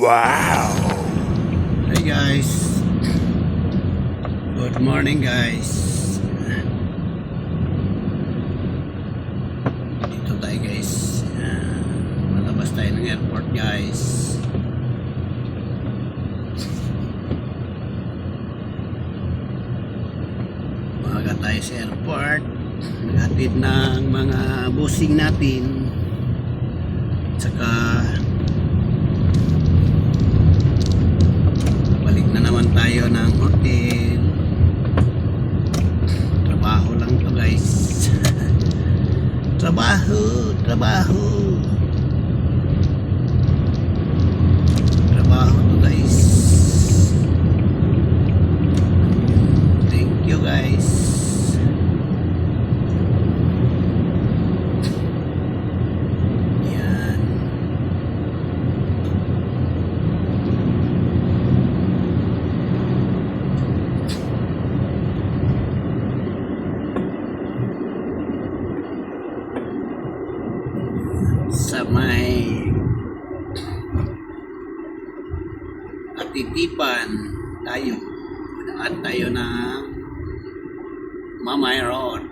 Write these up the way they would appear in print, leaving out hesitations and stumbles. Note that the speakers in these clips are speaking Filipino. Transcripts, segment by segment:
Wow! Hey guys, good morning guys. Dito tayo guys, malabas tayo ng airport guys. Maaga tayo sa airport, naghatid ng mga busing natin. Saka balik na naman tayo ng hotel. Trabaho lang to guys. Trabaho to guys. Thank you guys. Sa may Katitipan tayo, daan tayo ng Mamay Road.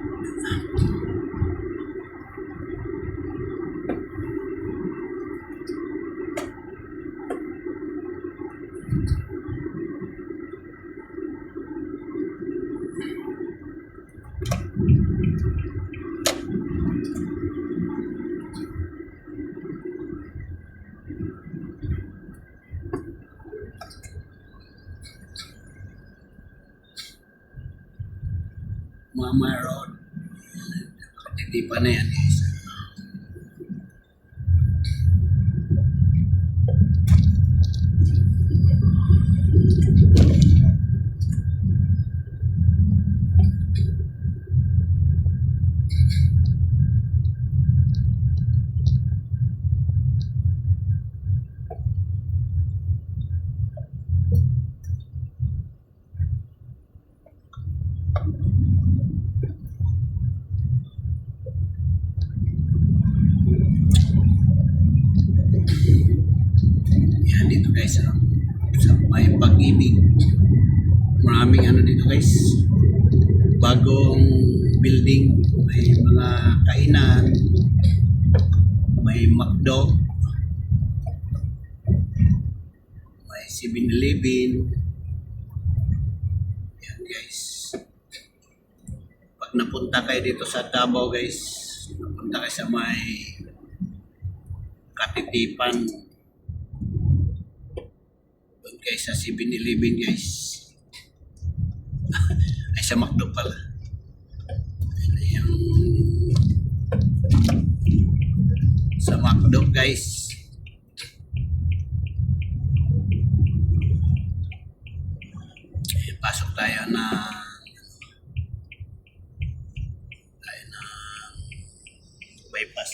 Mamay Road. Katitipan na yan guys. Yan dito guys, sa may Pag-ibig. Maraming ano dito guys, bagong building, may mga kainan, may McDo, may 7-Eleven. Yan guys, pag napunta kayo dito sa Davao guys, napunta kayo sa may Katitipan, doon guys sa 7-Eleven guys. Ay sa McDo pala. Ano yung sa McDo guys. Pasok tayo na bypass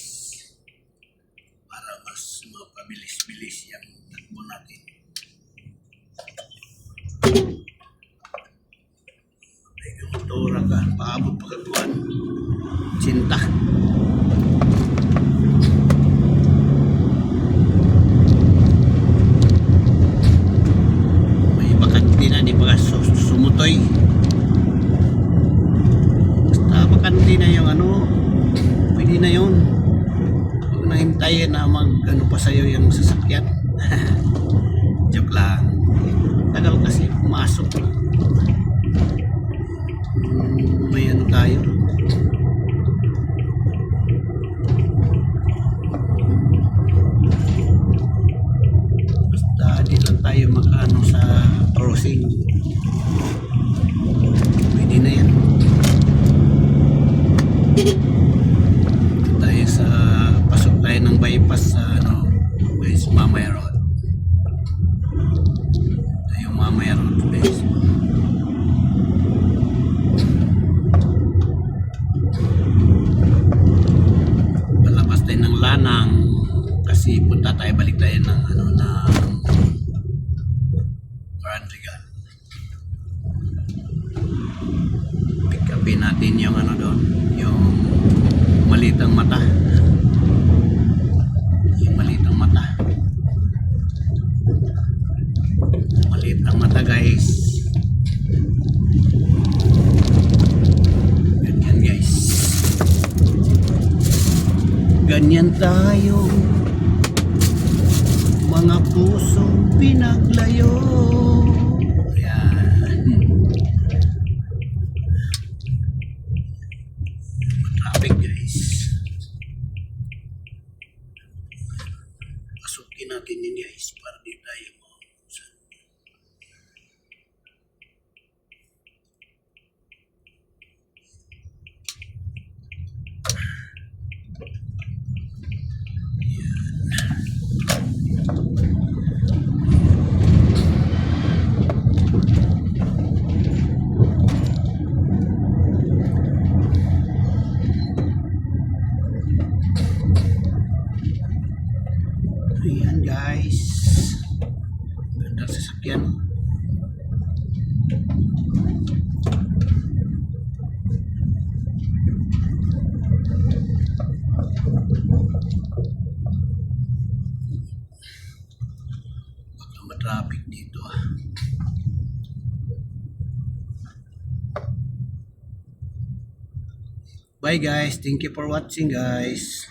para mas mapabilis-bilis yung takbo natin. Motora ka, paabot pa katuan. Cinta. May bakanti na, di ba sumutoy. Basta bakanti na yung ano, pwede na yun. Huwag nang hintayin na mag ano pa sa'yo yung sasakyan. Joke lang. Tagal kasi pumasok. May ano tayo, basta di lang tayo makaano sa crossing, pwede na yan. Tayo sa pasok tayo ng bypass sa ano guys, Mamay Road. Tayo Mamay Road guys. Ng Lanang kasi punta tayo, balik tayo ng ano na Grand Regal. Pick upin natin yung ano doon, yung malitang mata. Yung malitang mata. Ganyan tayo, mga pusong pinaglayo. Ayan. Traffic guys. Pasukin natin yun guys para di tayo mauusan. Ayan guys. Ganda sa sasakyan. Baka matraffic dito ah. Bye guys. Thank you for watching guys.